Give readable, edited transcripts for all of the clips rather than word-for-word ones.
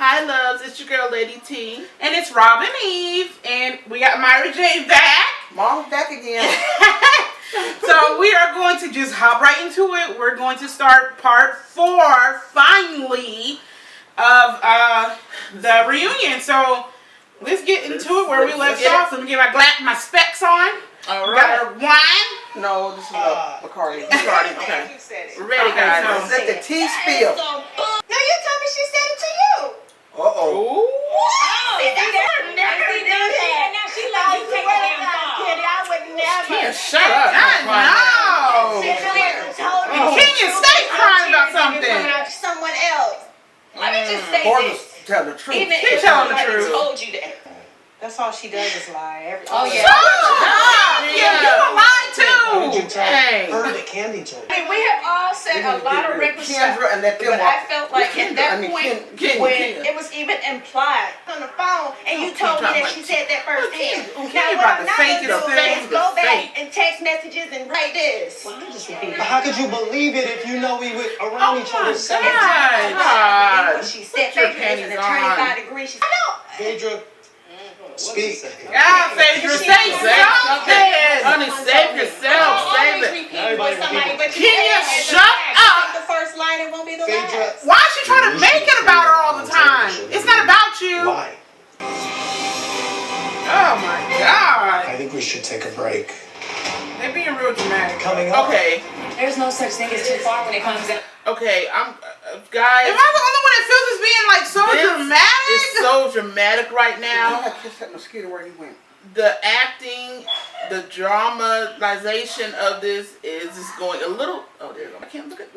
Hi, loves. It's your girl, Lady T. And it's Robin Eve. And we got Myra J back. Mom's back again. So we are going to just hop right into it. We're going to start part 4, finally, of the reunion. So let's get into it where we left off. Let me get my specs on. All We right. got our wine. No, this is Bacardi. Bacardi, okay. We're ready, guys. So let the tea spill. No, you told me she said it to you. Uh-oh. Kenya, shut up. I know. Kenya, stay crying about something. Someone else. Let me just say Or this. to tell the truth. Even She's if telling the somebody truth. told you that. That's all she does is lie. Oh, yeah. Shut up. Yeah, you a lie Why did you too. tell Dang. her that Candy told I mean, we have all said a lot of reckless stuff. Kendra and let them But I felt like at that point, Kenya. when it was even implied on the phone, and you told me that she said that firsthand. Kenya Now, about what to I'm fake not it, going to do fake is it, go fake. back and text messages and write this. Well, I just repeat But how could you believe it if you know we were around each other God. seven What she said, Put your Phaedra is panties an attorney on. by degree. I know. Phaedra, speak. God, Phaedra, say something. Honey, save yourself. Save it. Kenya, shut up. The first line, it won't be the Phaedra, last. Why is she trying to make it about her all the time? It's not about you. why? Oh my God. I think we should take a break. They're being real dramatic. Coming up. Okay. There's no such thing as too far when it comes down. Okay, I'm guys. Am I the only one that feels it's being like so dramatic? It's so dramatic right now. I kissed that mosquito where he went. The acting, the dramatization of this is just going a little. Oh, there you go. I can't look at.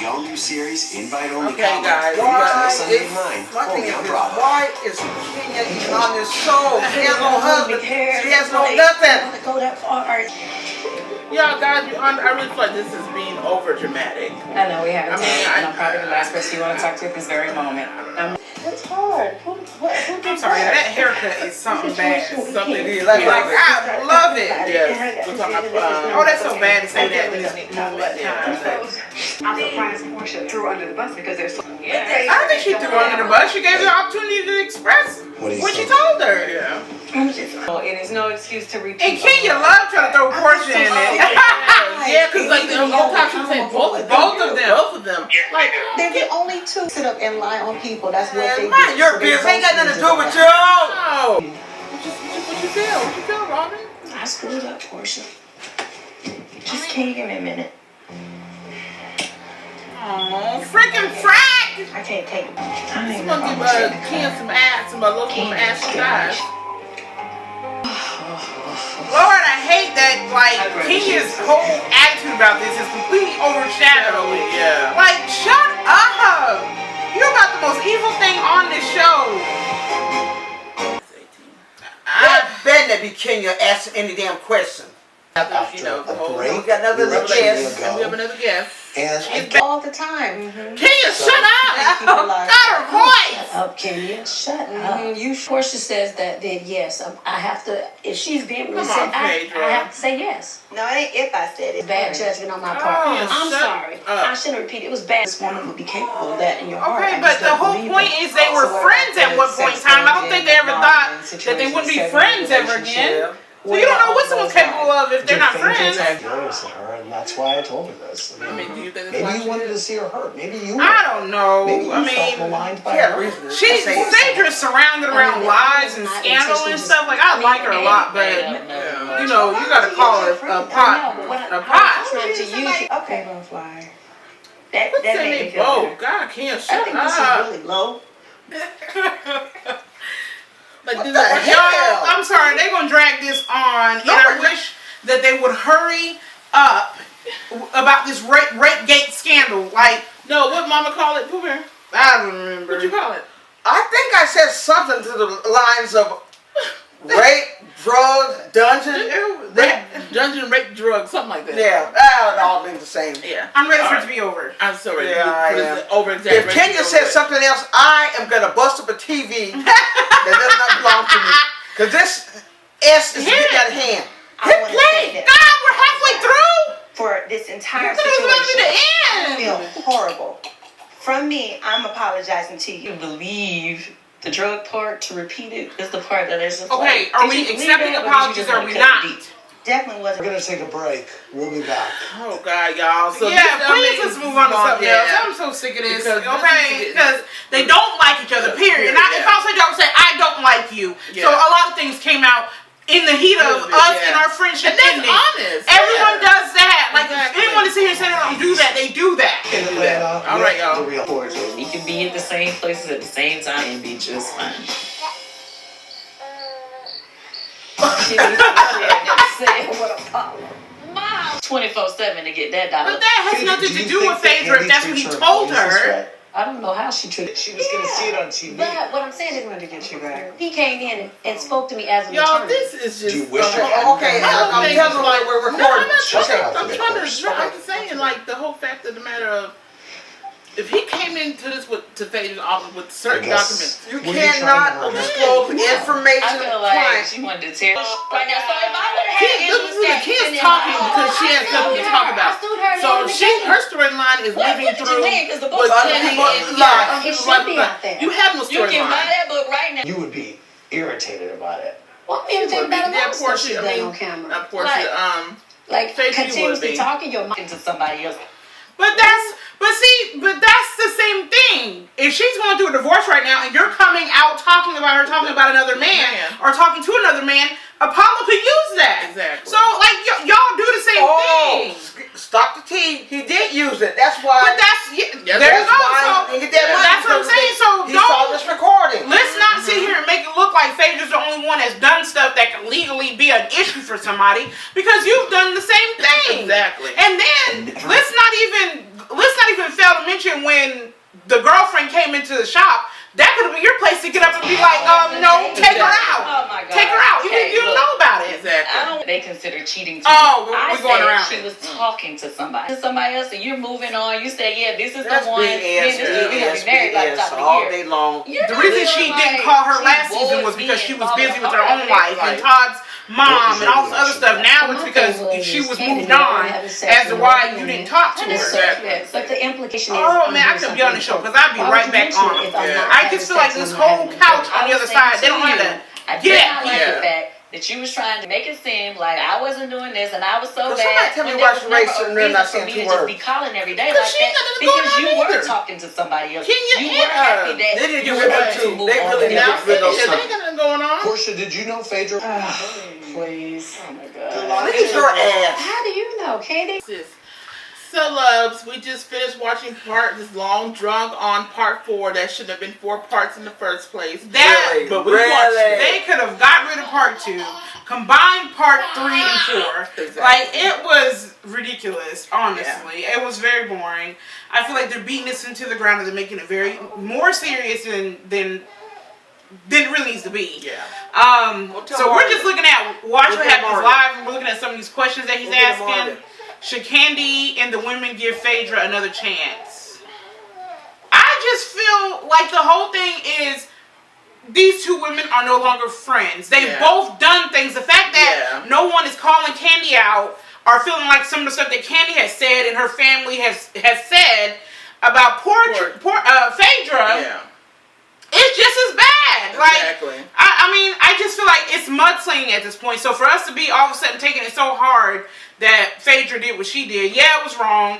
Y'all new series, invite only Okay, combo. guys. Why Sunday is, at 9, my thing only is on this, Bravo. why is Kenya even on this show? She has no husband. She has no nothing. Go that far. Yeah, guys, I really feel like this is being over dramatic. I know we haven't I mean, talked, and I'm probably the last person you want to talk to at this very moment. It's hard. I'm sorry, that haircut is something bad. Something Like, I love it. Yes. We're talking about, oh, that's so bad to say that. I'm surprised Portia threw under the bus because there's so I don't think she threw under the bus. She gave her the opportunity to express What do you what she think? told her. Yeah. it is no excuse to repeat. And Kenya loved trying to throw Portia in it. Yeah, because like the whole time she was saying both of them. Like They're the only two sit up and lie on people. That's what they do. Mind your So they business. Ain't got nothing to do with you. oh, what you feel? What you feel, Robin? I screwed up, Portia. Just can you give me a minute? Oh, freaking frack! I can't take it. I She's ain't know gonna if give I'm gonna Ken some ass, some local ass she got. Lord, I hate that, like, Kenya's whole attitude about this is completely overshadowed. Yeah. Like, shut up! You're about the most evil thing on this show. That better be Kenya asking any damn question. You know, the whole. break, We got another we were guest. ready to And we have go. another guest. And all the time. Kenya, shut up! People lie. Got her voice! Up, Kenya. Shut up. You. Portia says that yes. I have to. If she's being Come on, reset, I Phaedra. have to say yes. No, it ain't if I said it. Bad judgment on my part. Oh, I'm shut sorry. up. I shouldn't repeat it. It was bad. This woman would be capable of that in your heart. Okay, I but just the don't whole believe point it. is they were So what friends about at one the point in sex time. I don't think they ever thought dungeon that they wouldn't be situation, friends ever relationship? again. So you don't know what someone's capable of if they're not friends. I furious at her, and that's why I told her this. I mean, do you think that's why Maybe you she wanted did? to see her hurt. Maybe you. I don't know. Maybe you I felt mean, maligned by Yeah, her. reason. she's Phaedra's surrounded around lies and scandal and stuff. Like, I like her a lot, but you know, you gotta call her a pot. A pot. Trying to use you. Okay, butterfly. That What's made in me it? feel Oh, better. God, can't I shut think this is up. really low. Like, What y'all, the hell? I'm sorry, they're gonna drag this on, and I wish that they would hurry up about this rape gate scandal. Like, no, what Mama call it? Pooh Bear? I don't remember. What you call it? I think I said something to the lines of rape, drugs, dungeon. Dungeon, rape, drugs, something like that. Yeah, that would all been the same. Yeah. I'm ready for it to be over. I'm so ready. Yeah, I am. Over If Kenya says something else, I am gonna bust up a TV that does not belong to me. Cause this S is getting out of hand. I want to say Play! that God, we're halfway through! for this entire I thought it was situation, about to be the I end. feel horrible From me, I'm apologizing to you. You believe the drug part to repeat it is the part that is just Okay, like, are did we you believe accepting that, or did you apologies just or are wanna we cut not? the beat? Definitely We're wasn't. gonna take a break. We'll be back. Oh God, y'all. So Yeah, this, please let's move on to something else. I'm so sick of this. Because this Okay, is- because they don't like each other. Period. And if I was like, I would say I don't like you. Yeah. So a lot of things came out in the heat of Little bit, us yeah. and our friendship And that's ending. honest. Everyone Yeah. does that. Like Exactly. if anyone is sitting here saying they don't do that, they do that. In Atlanta, All right, y'all. the real fortune. You can be at the same places at the same time and be just fine. She never said what a problem. 24/7 to get that dollar. But that has nothing to do with Phaedra if that's what he told her. I don't know how she treated. She was gonna see it on TV. But what I'm saying is, wanted to get you back. he came in and spoke to me as an Y'all, attorney. this is just. Do you wish you okay, hadn't I'm done telling that? like we're recording. Just Okay. confident, I'm of trying course. to. I'm just saying, like the whole fact of the matter of, if he came into this to Phaedra's office with certain I guess. documents, You What are you cannot trying to disclose I information feel of like clients. she wanted to tear. Right now, so if I would have Kids, had this is the kids talking because she has something to talk about. So her storyline is living through Because the book what Other Kenny people and lie. It should be out there. You have no you can buy storyline. that book right now. You would be irritated about it. Well, I'm irritated about a lot Yeah, of stuff she's Portia. done on camera. Portia. Like, Phaedra continuously would be. talking your mind. Into somebody else. But that's the same thing. If she's going through a divorce right now and you're coming out talking about her talking about another man or talking to another man, Apollo could use that. Exactly. So like y'all do the same thing. Stop the T. He did use it. That's why. But there you That's go. why So he get that money. that's what I'm saying. So He saw don't. this recording. Let's not sit here and make it look like Phaedra's the only one that's done stuff that can legally be an issue for somebody because you've done the same thing. Exactly. And then let's not even fail to mention when the girlfriend came into the shop. That could have been your place to get up and be like, no, take her out. Oh my God. Take her out. Okay, You don't look. know about it. Exactly. They consider cheating. Oh, I we're going said around she it. was talking to somebody else, and you're moving on. You say, yeah, this is That's the one. Then BS. this is gonna be married by the top of the all year. day long. You're The not reason she feeling didn't like call her she last season was bored because me she and was busy falling with her apart own every life day. and Todd's mom What and all was this other your stuff. Now My it's because thing was she was Candy moved didn't on have a sex as to with why no you woman. didn't talk to That is her. so, but the implication is. Oh I'm man, I doing could be on the something show because I'd be Why right would you back mention on it them. if I'm not I having just feel like sex this and I'm whole having couch sex? on the other side, they don't have to I get did at not like people. the fact that you was trying to make it seem like I wasn't doing this and I was so Could bad. somebody tell me when why there she was never racist a and they're not reason for saying me two to just words? be calling every day Because like she ain't that got nothing going because on you were either. talking to somebody else. Kenya You and were happy that They didn't you get were rid of going to two. move They on really to didn't the get rid of next those They ain't got nothing going on. Portia, did you know Phaedra? Please. Oh my God. Look at your ass. How do you know, Katie? So, loves, we just finished watching this long drunk on part 4 that should have been 4 parts in the first place. Really? But we Really? watched it. They could have got rid of part 2, combined part 3 and 4. Exactly. Like, it was ridiculous, honestly. It was very boring. I feel like they're beating this into the ground and they're making it very more serious than it really needs to be. Yeah. So we're just looking at Watch Look What at Happens Marty. Live, and we're looking at some of these questions that he's Look at Marty. asking. Should Candy and the women give Phaedra another chance? I just feel like the whole thing is these two women are no longer friends. They've both done things. The fact that no one is calling Candy out or feeling like some of the stuff that Candy has said and her family has said about Phaedra, it's just as bad. Exactly. Like, I mean, I just feel like it's mudslinging at this point. So for us to be all of a sudden taking it so hard that Phaedra did what she did, yeah, it was wrong.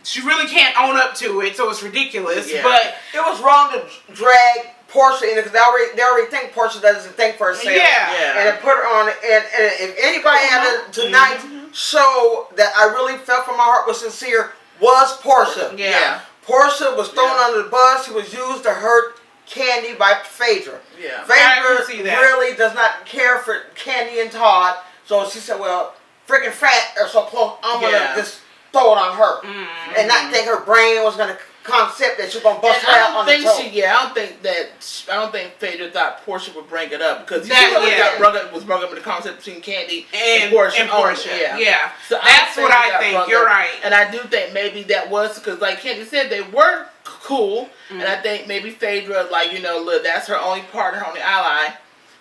She really can't own up to it, so it's ridiculous. Yeah. But It was wrong to drag Portia in it because they already think Portia doesn't think for herself. Yeah. And to put her on, and if anybody had to tonight show that I really felt from my heart was sincere, was Portia. yeah. Portia was thrown under the bus. She was used to hurt Candy by Phaedra. Yeah. I can see Phaedra that. really does not care for Candy and Todd, so she said, well, freaking fat are so close, I'm going to just throw it on her. And not think her brain was going to concept that she's going to bust And her I out don't on the think toe. I don't think Phaedra thought Portia would bring it up because That- was brought up in the concept between Candy And Portia. Portia. only. Yeah. So That's don't what I that think. brought You're up. right. And I do think maybe that was because, like Candy said, they were cool. And I think maybe Phaedra, like, look, that's her only partner, her only ally.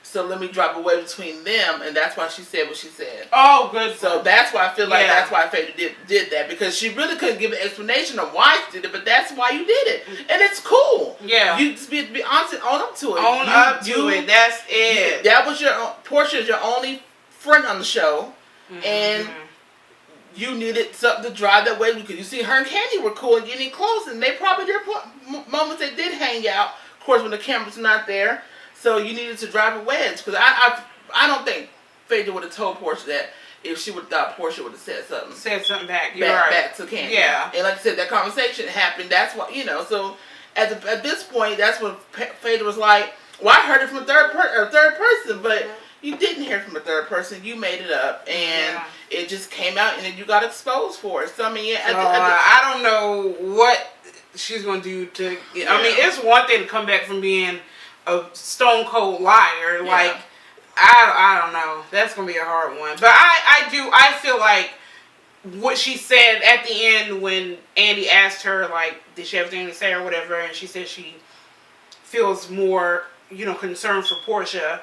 So let me drop away between them, and that's why she said what she said. Oh, good. So that's why I feel like that's why Phaedra did that, because she really couldn't give an explanation of why she did it, but that's why you did it, and it's cool. Yeah. You just be honest and own up to it. Own up to it. That's it. That was Portia is your only friend on the show, and you needed something to drive that way, because you see her and Candy were cool and getting close, and they probably there were moments they did hang out. Of course, when the camera's not there. So you needed to drive a wedge, because I don't think Phaedra would have told Portia that if she would have thought Portia would have said something back. Back to Candy. Yeah. And like I said, that conversation happened. That's why, so at this point, that's when Phaedra was like, well, I heard it from a third person, but you didn't hear it from a third person. You made it up, and it just came out, and then you got exposed for it. So I mean, I don't know what she's gonna do to. I mean, it's one thing to come back from being a stone cold liar. Like, I don't know. That's gonna be a hard one. But I feel like what she said at the end when Andy asked her, like, did she have anything to say or whatever, and she said she feels more, concerned for Portia.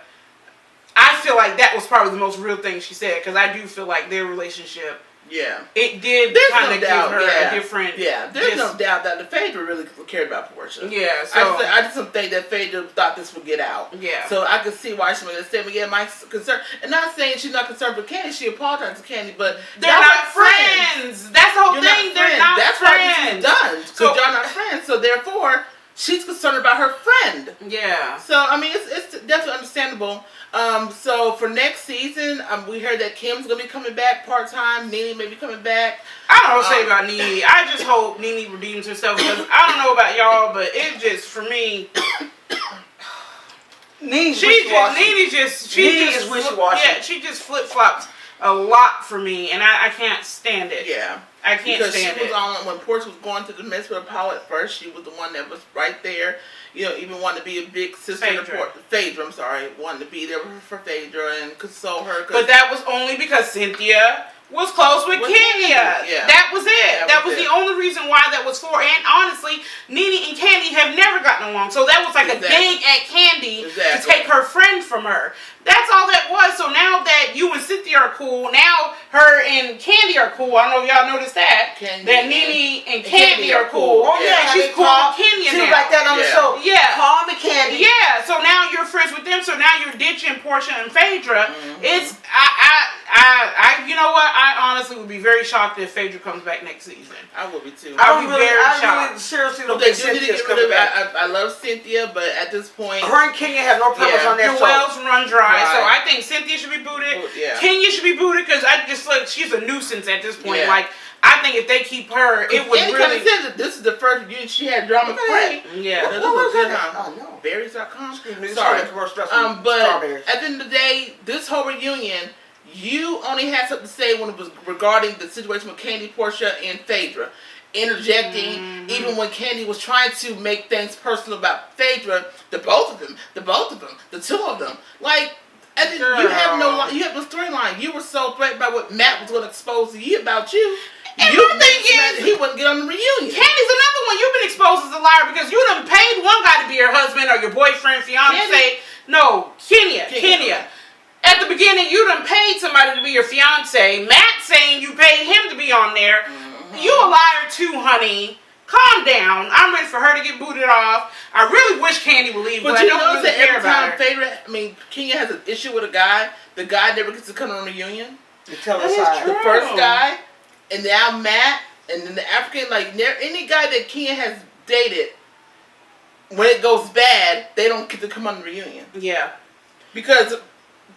I feel like that was probably the most real thing she said, because I do feel like their relationship, it did kind of give her a different. There's no doubt that the Phaedra really cared about Portia. Yeah, so I just don't think that Phaedra thought this would get out. Yeah. So I could see why she made a statement. Yeah, my concern, and not saying she's not concerned for Candy. She apologized to Candy, but they're not friends. That's the whole thing. They're not That's friends. why this is done. So y'all not friends. So therefore, she's concerned about her friend. Yeah. So I mean, it's definitely understandable. So for next season, we heard that Kim's gonna be coming back part-time. Nene may be coming back. I don't know what to say about Nene. I just hope Nene redeems herself, because I don't know about y'all, but it just, for me, Nene's wishy-washy. Yeah, she just flip-flops a lot for me, and I can't stand it. Yeah. I can't stand it. Because she was on, when Portia was going to the mess with Apollo at first, she was the one that was right there. Even wanted to be a big sister. Phaedra, I'm sorry. Wanted to be there for Phaedra and console her. But that was only because Cynthia was close with Kenya. Yeah. That was it. That was the only reason why that was for. And honestly, Nene and Candy have never gotten along. So that was like a dig at Candy to take her friend from her. That's all that was. So now that you and Cynthia are cool, now her and Candy are cool. I don't know if y'all noticed that. That Nene and Candy are cool. Oh yeah, she's cool with Kenya now. She was like that on the show. Yeah. Call me Candy. Yeah. So now you're friends with them. So now you're ditching Portia and Phaedra. It's you know what? I honestly would be very shocked if Phaedra comes back next season. I would be too. I would be very shocked. I really seriously don't think Cynthia's coming back. I love Cynthia, but at this point, her and Kenya have no purpose on that show. The wells run dry. So I think Cynthia should be booted. Kenya should be booted, because I just like she's a nuisance at this point. Like, I think if they keep her, it would really. Said that this is the first reunion she had drama free. Yeah. What was that? Oh no. Berries.com. Sorry. But at the end of the day, this whole reunion, you only had something to say when it was regarding the situation with Candy, Portia, and Phaedra. Interjecting, even when Candy was trying to make things personal about Phaedra, the two of them. Like, you have no storyline. You were so threatened by what Matt was going to expose to you about you. And the thing is, he wouldn't get on the reunion. Candy's another one you've been exposed as a liar, because you done paid one guy to be your husband or your boyfriend, fiance. No, Kenya. At the beginning, you done paid somebody to be your fiance. Matt saying you paid him to be on there. You a liar too, honey. Calm down. I'm ready for her to get booted off. I really wish Candy would leave, but I don't really care about her. Kenya has an issue with a guy. The guy never gets to come on a reunion. The first guy, and now Matt, and then the African, like any guy that Kenya has dated, when it goes bad, they don't get to come on the reunion. Yeah. Because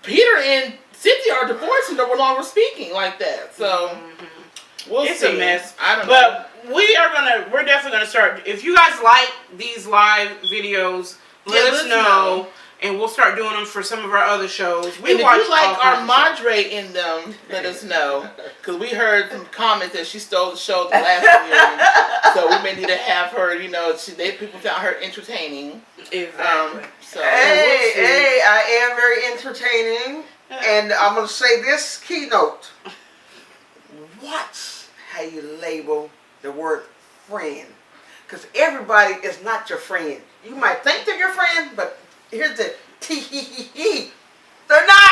Peter and Cynthia are divorced and they're no longer speaking like that. So we'll see. It's a mess. I don't know. But we're definitely gonna start. If you guys like these live videos, let us know. And we'll start doing them for some of our other shows. If you like our Madre in them, let us know. Because we heard from comments that she stole the show the last year. So we may need to have her, people found her entertaining. Exactly. Hey, I am very entertaining. And I'm going to say this keynote. Watch how you label the word friend. Because everybody is not your friend. You might think they're your friend, but here's the They're not.